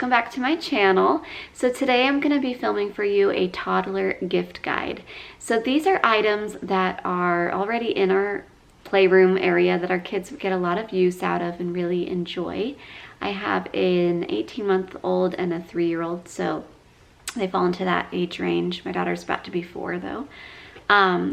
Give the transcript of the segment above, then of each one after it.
welcome back to my channel. So today I'm going to be filming for you a toddler gift guide. So these are items that are already in our playroom area that our kids get a lot of use out of and really enjoy. I have an 18-month-old and a 3-year-old, so they fall into that age range. My daughter's about to be 4 though.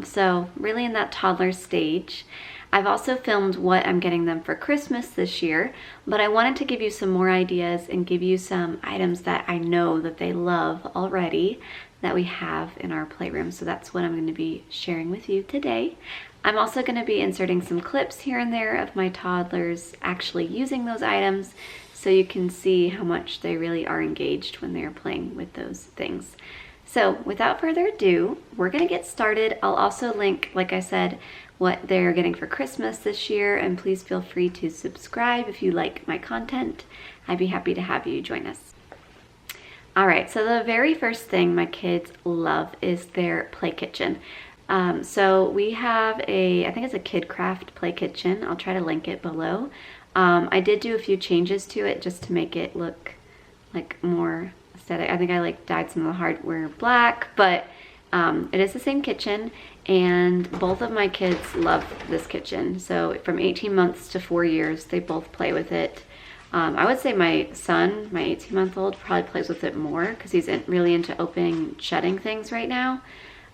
So really in that toddler stage. I've also filmed what I'm getting them for Christmas this year, but I wanted to give you some more ideas and give you some items that I know that they love already that we have in our playroom. So that's what I'm going to be sharing with you today. I'm also going to be inserting some clips here and there of my toddlers actually using those items so you can see how much they really are engaged when they're playing with those things. So without further ado, we're going to get started. I'll also link, like I said, what they're getting for Christmas this year, and please feel free to subscribe if you like my content. I'd be happy to have you join us. All right, so the very first thing my kids love is their play kitchen. So we have I think it's a KidCraft play kitchen. I'll try to link it below. I did do a few changes to it just to make it look like more aesthetic. I think I dyed some of the hardware black, but it is the same kitchen, and both of my kids love this kitchen. So from 18 months to 4 years, they both play with it. I would say my son, my 18-month-old, probably plays with it more because he's really into opening, shutting things right now.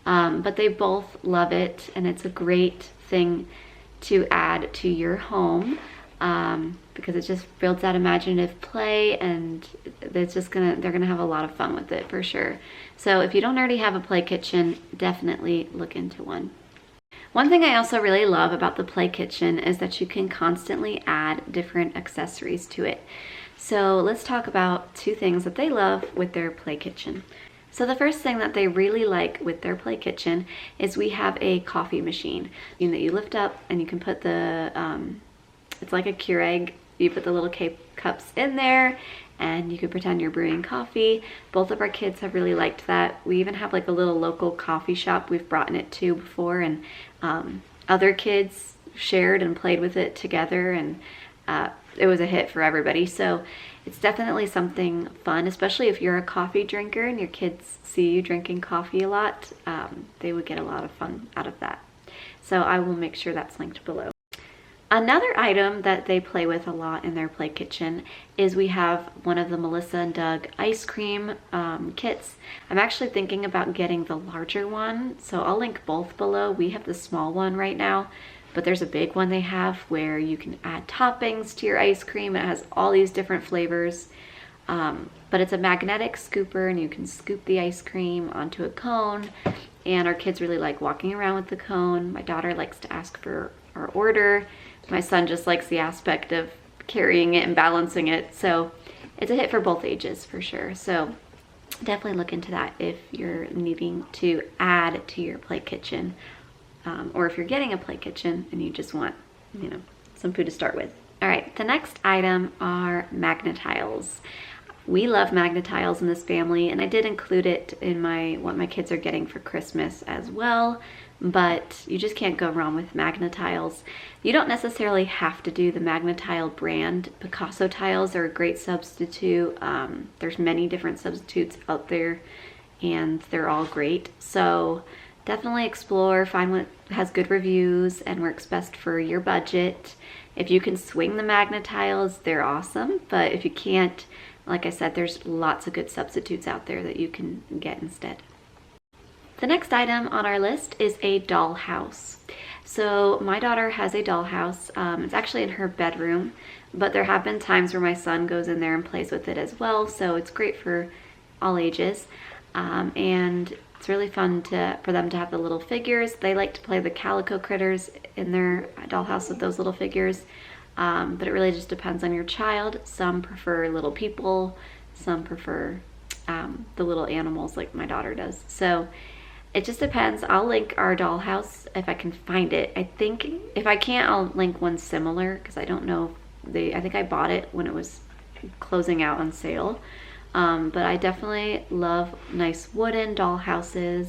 But they both love it, and it's a great thing to add to your home because it just builds that imaginative play, and it's just they're gonna have a lot of fun with it for sure. So if you don't already have a play kitchen, definitely look into one. One thing I also really love about the play kitchen is that you can constantly add different accessories to it. So let's talk about 2 things that they love with their play kitchen. So the first thing that they really like with their play kitchen is we have a coffee machine that you lift up, and you can put it's like a Keurig. You put the little cups in there, and you can pretend you're brewing coffee. Both of our kids have really liked that. We even have like a little local coffee shop we've brought it to before, and other kids shared and played with it together, and it was a hit for everybody. So it's definitely something fun, especially if you're a coffee drinker and your kids see you drinking coffee a lot. They would get a lot of fun out of that. So I will make sure that's linked below. Another item that they play with a lot in their play kitchen is we have one of the Melissa and Doug ice cream kits. I'm actually thinking about getting the larger one, so I'll link both below. We have the small one right now, but there's a big one they have where you can add toppings to your ice cream. It has all these different flavors, but it's a magnetic scooper, and you can scoop the ice cream onto a cone, and our kids really like walking around with the cone. My daughter likes to ask for our order. My son just likes the aspect of carrying it and balancing it. So it's a hit for both ages for sure. So definitely look into that if you're needing to add to your play kitchen, or if you're getting a play kitchen and you just want, some food to start with. All right, the next item are Magnetiles. We love Magnetiles in this family, and I did include it in what my kids are getting for Christmas as well. But you just can't go wrong with Magnetiles. You don't necessarily have to do the Magnetile brand. Picasso tiles are a great substitute. There's many different substitutes out there, and they're all great. So definitely explore, find what has good reviews and works best for your budget. If you can swing the Magnetiles, they're awesome. But if you can't, like I said, there's lots of good substitutes out there that you can get instead. The next item on our list is a dollhouse. So my daughter has a dollhouse. It's actually in her bedroom, but there have been times where my son goes in there and plays with it as well. So it's great for all ages. And it's really fun for them to have the little figures. They like to play the calico critters in their dollhouse with those little figures. But it really just depends on your child. Some prefer little people, some prefer the little animals like my daughter does. So it just depends. I'll link our dollhouse if I can find it. I think if I can't, I'll link one similar because I don't know. I think I bought it when it was closing out on sale. But I definitely love nice wooden dollhouses.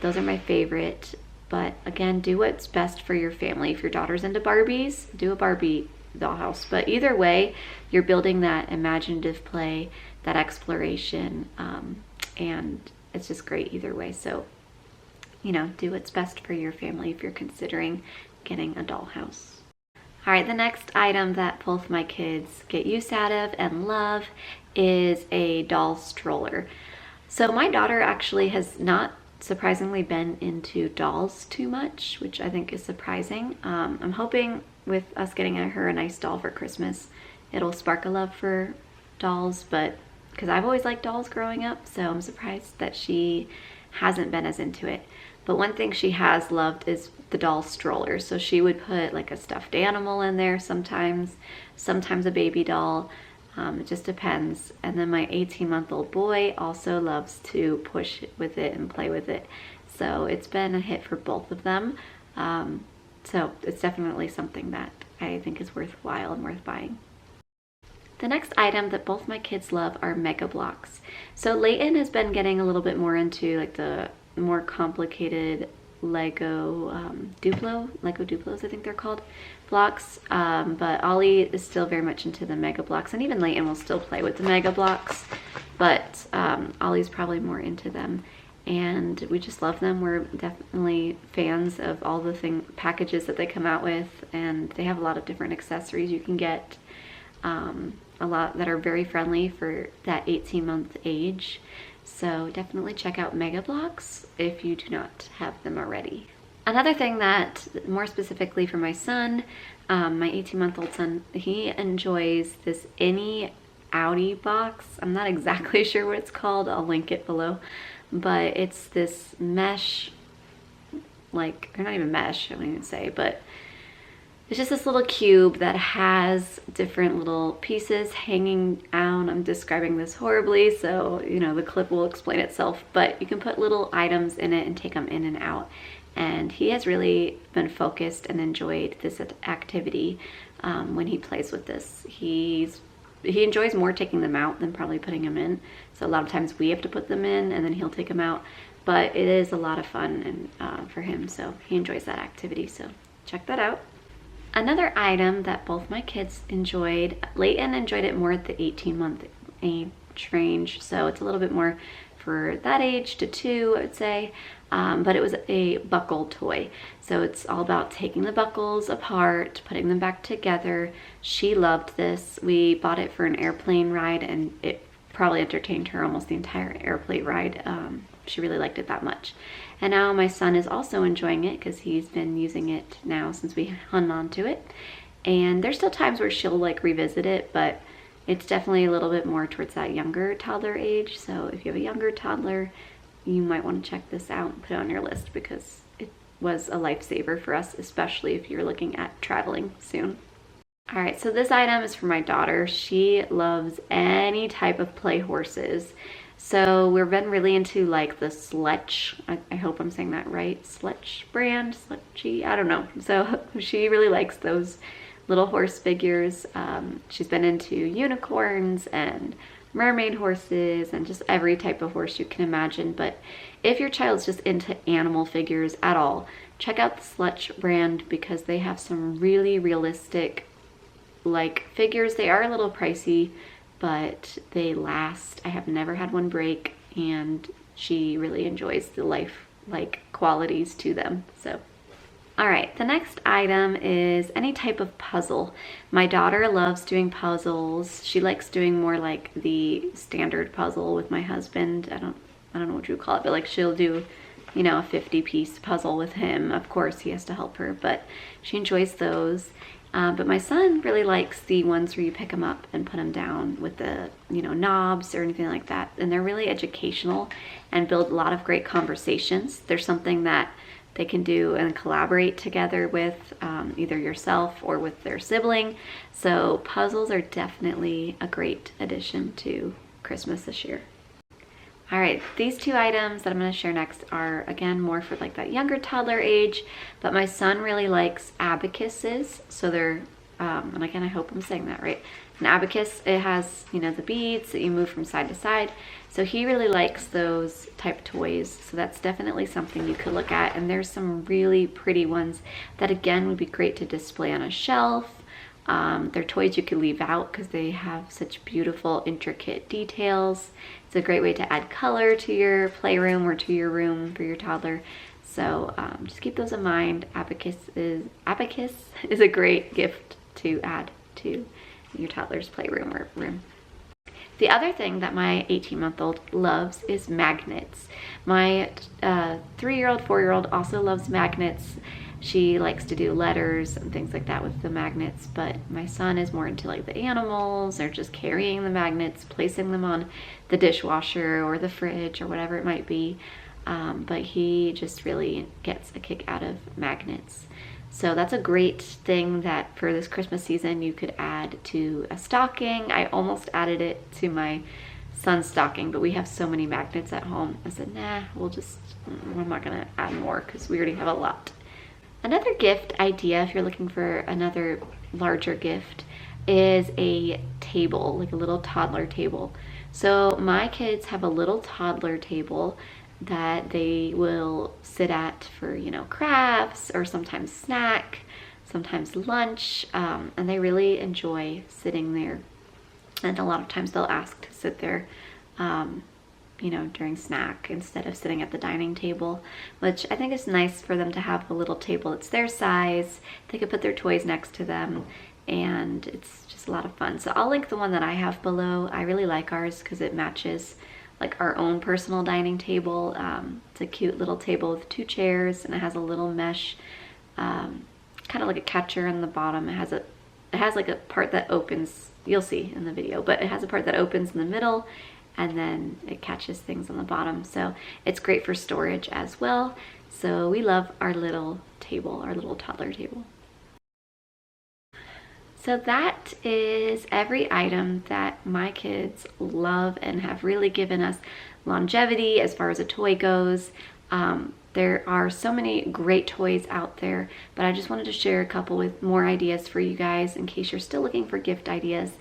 Those are my favorite. But again, do what's best for your family. If your daughter's into Barbies, do a Barbie dollhouse. But either way, you're building that imaginative play that exploration, and it's just great either way. So, you know, do what's best for your family if you're considering getting a dollhouse. All right, the next item that both my kids get use out of and love is a doll stroller. So my daughter actually has not surprisingly been into dolls too much, which I think is surprising. I'm hoping with us getting her a nice doll for Christmas, it'll spark a love for dolls, but because I've always liked dolls growing up, so I'm surprised that she hasn't been as into it. But one thing she has loved is the doll stroller. So she would put like a stuffed animal in there sometimes a baby doll. It just depends. And then my 18-month-old boy also loves to push with it and play with it. So it's been a hit for both of them. So it's definitely something that I think is worthwhile and worth buying. The next item that both my kids love are Mega Blocks. So Layton has been getting a little bit more into like the more complicated Lego Duplos, I think they're called, blocks. But Ollie is still very much into the Mega Blocks, and even Layton will still play with the Mega Blocks, but Ollie's probably more into them, and we just love them. We're definitely fans of all the packages that they come out with, and they have a lot of different accessories you can get, a lot that are very friendly for that 18-month age. So definitely check out Mega Blocks if you do not have them already. Another thing that, more specifically for my son, my 18-month-old son, he enjoys this Any Audi box. I'm not exactly sure what it's called. I'll link it below. But it's this mesh, like, or not even mesh, I wouldn't even say, but it's just this little cube that has different little pieces hanging out. I'm describing this horribly, so you know the clip will explain itself, but you can put little items in it and take them in and out. And he has really been focused and enjoyed this activity when he plays with this. He enjoys more taking them out than probably putting them in. So a lot of times we have to put them in and then he'll take them out. But it is a lot of fun and for him, so he enjoys that activity. So check that out. Another item that both my kids enjoyed, Layton enjoyed it more at the 18-month age range, so it's a little bit more for that age to 2, I would say, but it was a buckle toy. So it's all about taking the buckles apart, putting them back together. She loved this. We bought it for an airplane ride, and it probably entertained her almost the entire airplane ride. She really liked it that much. And now my son is also enjoying it because he's been using it now since we hung on to it. And there's still times where she'll like revisit it, but it's definitely a little bit more towards that younger toddler age. So if you have a younger toddler, you might want to check this out and put it on your list because it was a lifesaver for us, especially if you're looking at traveling soon. All right, so this item is for my daughter. She loves any type of play horses. So we've been really into like the Sletch, I hope I'm saying that right, Sletch brand, Sletchy, I don't know. So she really likes those little horse figures. She's been into unicorns and mermaid horses and just every type of horse you can imagine. But if your child's just into animal figures at all, check out the Sletch brand because they have some really realistic like figures. They are a little pricey, but they last. I have never had one break, and she really enjoys the life-like qualities to them. So, all right, the next item is any type of puzzle. My daughter loves doing puzzles. She likes doing more like the standard puzzle with my husband. I don't know what you would call it, but like she'll do, you know, a 50-piece puzzle with him. Of course, he has to help her, but she enjoys those. But my son really likes the ones where you pick them up and put them down with the, you know, knobs or anything like that. And they're really educational and build a lot of great conversations. There's something that they can do and collaborate together with either yourself or with their sibling. So puzzles are definitely a great addition to Christmas this year. All right, these two items that I'm going to share next are, again, more for like that younger toddler age, but my son really likes abacuses. So they're, and again, I hope I'm saying that right. An abacus, it has, you know, the beads that you move from side to side. So he really likes those type toys. So that's definitely something you could look at. And there's some really pretty ones that, again, would be great to display on a shelf. They're toys you could leave out because they have such beautiful, intricate details. It's a great way to add color to your playroom or to your room for your toddler. So just keep those in mind. Abacus is a great gift to add to your toddler's playroom or room. The other thing that my 18-month-old loves is magnets. My 3-year-old, 4-year-old also loves magnets. She likes to do letters and things like that with the magnets, but my son is more into like the animals or just carrying the magnets, placing them on the dishwasher or the fridge or whatever it might be. But he just really gets a kick out of magnets. So that's a great thing that for this Christmas season you could add to a stocking. I almost added it to my son's stocking, but we have so many magnets at home. I said, nah, I'm not gonna add more because we already have a lot. Another gift idea, if you're looking for another larger gift, is a table, like a little toddler table. So my kids have a little toddler table that they will sit at for, crafts or sometimes snack, sometimes lunch, and they really enjoy sitting there. And a lot of times they'll ask to sit there, during snack instead of sitting at the dining table, which I think is nice for them to have a little table. It's their size. They could put their toys next to them, and it's just a lot of fun. So I'll link the one that I have below. I really like ours because it matches like our own personal dining table. It's a cute little table with 2 chairs, and it has a little mesh, kind of like a catcher on the bottom. It has like a part that opens, you'll see in the video, but it has a part that opens in the middle, and then it catches things on the bottom. So it's great for storage as well. So we love our little table, our little toddler table. So that is every item that my kids love and have really given us longevity as far as a toy goes. There are so many great toys out there, but I just wanted to share a couple with more ideas for you guys in case you're still looking for gift ideas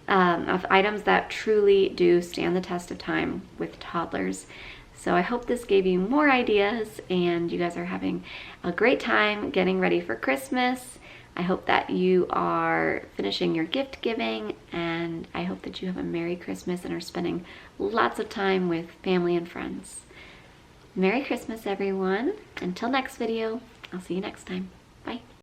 of items that truly do stand the test of time with toddlers. So I hope this gave you more ideas and you guys are having a great time getting ready for Christmas. I hope that you are finishing your gift giving, and I hope that you have a Merry Christmas and are spending lots of time with family and friends. Merry Christmas, everyone. Until next video, I'll see you next time.